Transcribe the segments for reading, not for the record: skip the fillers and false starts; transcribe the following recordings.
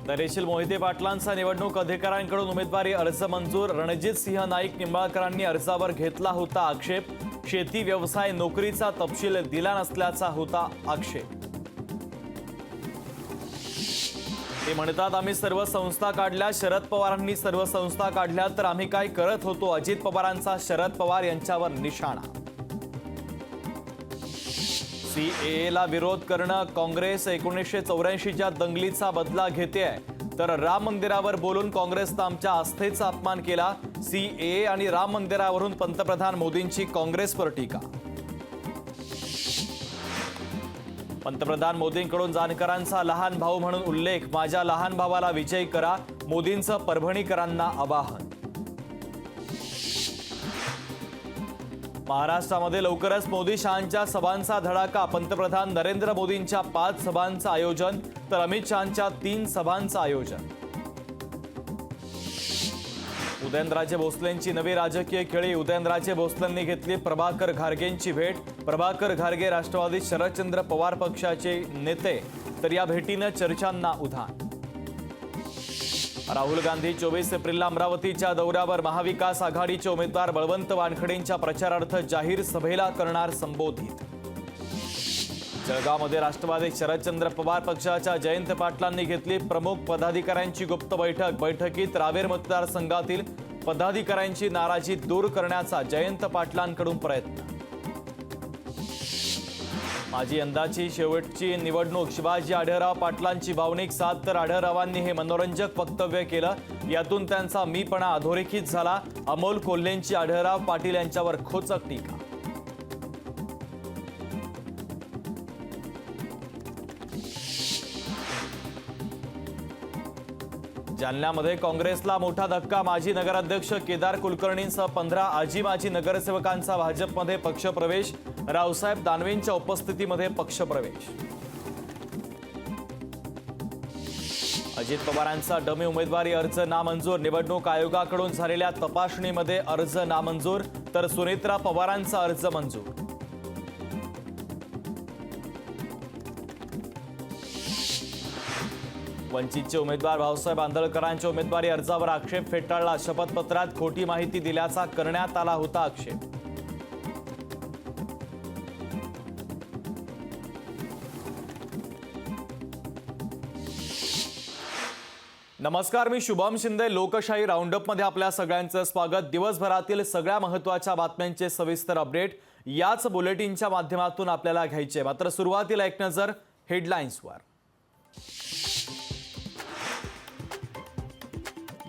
दरेशील मोहिते पाटलांचा निवडणूक अधिकाऱ्यांकडून उमेदवारी अर्ज मंजूर। रणजित सिंह नाईक निंबाळकरांनी अर्जावर घेतला होता आक्षेप। शेती व्यवसाय नोकरीचा तपशील दिला नसल्याचा होता आक्षेप। ते म्हणतात आम्ही सर्व संस्था काढल्या, शरद पवारांनी सर्व संस्था काढल्या तर आम्ही काय करत होतो। अजित पवारांचा शरद पवार यांच्यावर निशाणा। सीएएला विरोध करणं काँग्रेस 1984च्या दंगलीचा बदला घेते आहे, तर राम मंदिरावर बोलून काँग्रेसनं आमच्या आस्थेचा अपमान केला। सीएए आणि राम मंदिरावरून पंतप्रधान मोदींची काँग्रेसवर टीका। पंतप्रधान मोदींकडून जानकरांचा लहान भाऊ म्हणून उल्लेख। माझ्या लहान भावाला विजयी करा, मोदींचं परभणीकरांना आवाहन। महाराष्ट्रामध्ये लवकरच मोदी शहांच्या सभांचा धडाका। पंतप्रधान नरेंद्र मोदींच्या 5 सभांचं आयोजन, तर अमित शहांच्या 3 सभांचं आयोजन। उदयनराजे भोसलेंची नवी राजकीय खेळी। उदयनराजे भोसलेंनी घेतली प्रभाकर घारगेंची भेट। प्रभाकर घारगे राष्ट्रवादी शरदचंद्र पवार पक्षाचे नेते, तर या भेटीनं चर्चांना उधाण। राहुल गांधी 24 एप्रिलला अमरावतीच्या दौऱ्यावर। महाविकास आघाडीचे उमेदवार बळवंत वानखडेंच्या प्रचारार्थ जाहीर सभेला करणार संबोधित। जळगावमध्ये राष्ट्रवादी शरदचंद्र पवार पक्षाच्या जयंत पाटलांनी घेतली प्रमुख पदाधिकाऱ्यांची गुप्त बैठक। बैठकीत रावेर मतदारसंघातील पदाधिकाऱ्यांची नाराजी दूर करण्याचा जयंत पाटलांकडून प्रयत्न। माझी यंदाची शेवटची निवडणूक। शिवाजी आढळराव पाटलांची भावनिक साथ, तर आढळरावांनी हे मनोरंजक वक्तव्य केलं। यातून त्यांचा मीपणा अधोरेखित झाला। अमोल कोल्हेंची आढळराव पाटील यांच्यावर खोचक टीका। जालन्यामध्ये काँग्रेसला मोठा धक्का। माजी नगराध्यक्ष केदार कुलकर्णींसह 15 आजी माजी नगरसेवकांचा भाजपमध्ये पक्षप्रवेश। रावसाहेब दानवेंच्या उपस्थितीमध्ये पक्षप्रवेश। अजित पवारांचा डमी उमेदवारी अर्ज नामंजूर। निवडणूक आयोगाकडून झालेल्या तपासणीमध्ये अर्ज नामंजूर, तर सुनेत्रा पवारांचा अर्ज मंजूर। वंचितचे उमेदवार भाऊसाहेब आंधळकरांच्या उमेदवारी अर्जावर आक्षेप फेटाळला। शपथपत्रात खोटी माहिती दिल्याचा करण्यात आला होता आक्षेप। नमस्कार, मी शुभम शिंदे। लोकशाही राऊंडअप मध्ये आपल्या सगळ्यांचं स्वागत। दिवसभरातील सगळ्या महत्त्वाच्या बातम्यांचे सविस्तर अपडेट याच बुलेटिनच्या माध्यमातून आपल्याला घ्यायचे। मात्र सुरुवातीला एक नजर हेडलाईन्सवर।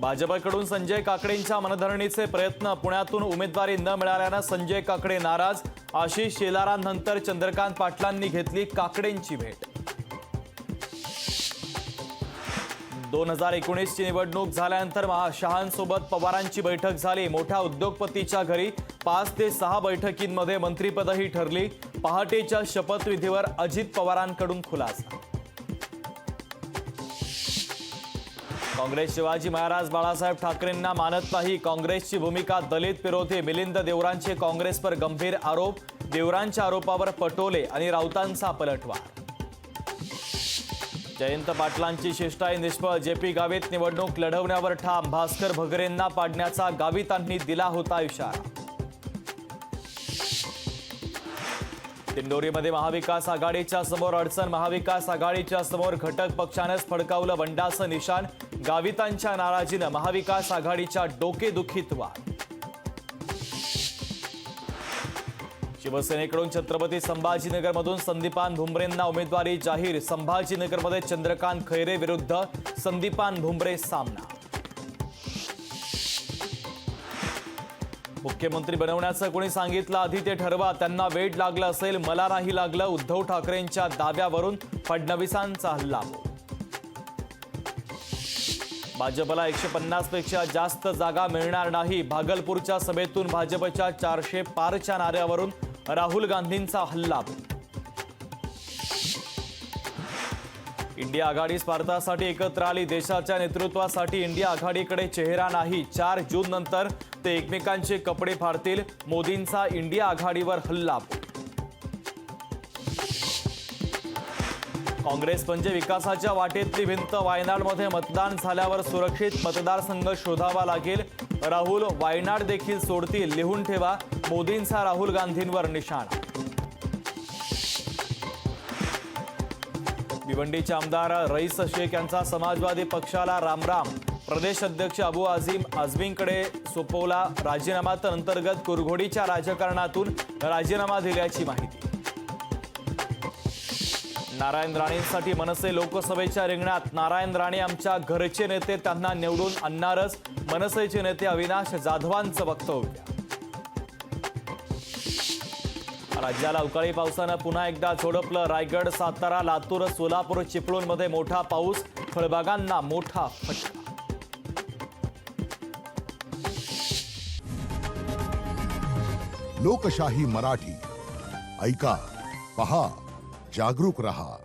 भाजपकडून संजय काकडेंच्या मनधरणीचे प्रयत्न। पुण्यातून उमेदवारी न मिळाल्यानं संजय काकडे नाराज। आशिष शेलारांनंतर चंद्रकांत पाटलांनी घेतली काकडेंची भेट। 2019 ची निवडणूक झाल्यानंतर शहांसोबत पवारांची बैठक झाली। मोठ्या उद्योगपतीच्या घरी 5 ते 6 बैठकींमध्ये मंत्रिपदही ठरली। पहाटेच्या शपथविधीवर अजित पवारांकडून खुलासा। काँग्रेस शिवाजी महाराज बाळासाहेब ठाकरेंना मानत नाही। काँग्रेसची भूमिका दलित विरोधी। मिलिंद देवरांचे काँग्रेसवर गंभीर आरोप। देवरांच्या आरोपावर पटोले आणि राऊतांचा पलटवार। जयंत पाटलांची शिष्टाई निष्फळ। जेपी गावित निवडणूक लढवण्यावर ठाम। भास्कर भगरेंना पाडण्याचा गावितांनी दिला होता इशारा। दिंडोरीमध्ये महाविकास आघाडीच्या समोर अडचण। महाविकास आघाडीच्या समोर घटक पक्षानेच फडकावलं बंडाचं निशाण। गावितांच्या नाराजीनं महाविकास आघाडीच्या डोकेदुखीत वाढ। शिवसेनेकडून छत्रपती संभाजीनगरमधून संदीपान भुमरेंना उमेदवारी जाहीर। संभाजीनगरमध्ये चंद्रकांत खैरे विरुद्ध संदीपान भुमरे सामना। मुख्यमंत्री बनवण्याचं कोणी सांगितलं आधी ते ठरवा। त्यांना वेड लागलं असेल, मला नाही लागलं। उद्धव ठाकरेंच्या दाव्यावरून फडणवीसांचा हल्लाबोल। भाजपला 150 पेक्षा जास्त जागा मिळणार नाही। भागलपूरच्या सभेतून भाजपच्या 400 पारच्या नाऱ्यावरून राहुल गांधींचा हल्लाबोल। इंडिया आघाडी स्वार्थासाठी एकत्र आली। देशाच्या नेतृत्वासाठी इंडिया आघाडीकडे चेहरा नाही। 4 जून नंतर ते एकमेकांचे कपडे फाडतील। मोदींचा इंडिया आघाडीवर हल्लाबोल। काँग्रेस म्हणजे विकासाच्या वाटेतली भिंत. वायनाडमध्ये मतदान झाल्यावर सुरक्षित मतदारसंघ शोधावा लागेल. राहुल वायनाड देखील सोडतील, लिहून ठेवा. मोदींचा राहुल गांधींवर निशाणा. भिवंडीचे आमदार रईस शेख यांचा समाजवादी पक्षाला रामराम. प्रदेश अध्यक्ष अबू आझमींकडे सोपवला राजीनामा. तर अंतर्गत कुरघोडीच्या राजकारणातून राजीनामा दिल्याची माहिती. नारायण राणेंसाठी मनसे लोकसभेच्या रिंगणात. नारायण राणे आमच्या घरचे नेते, त्यांना निवडून आणणारच. मनसेचे नेते अविनाश जाधवांचं वक्तव्य. राज्याला अवकाळी पावसानं पुन्हा एकदा झोडपलं. रायगड, सातारा, लातूर, सोलापूर, चिपळूणमध्ये मोठा पाऊस. फळबागांना मोठा फटका. लोकशाही मराठी ऐका, पहा, जागरूक रहा.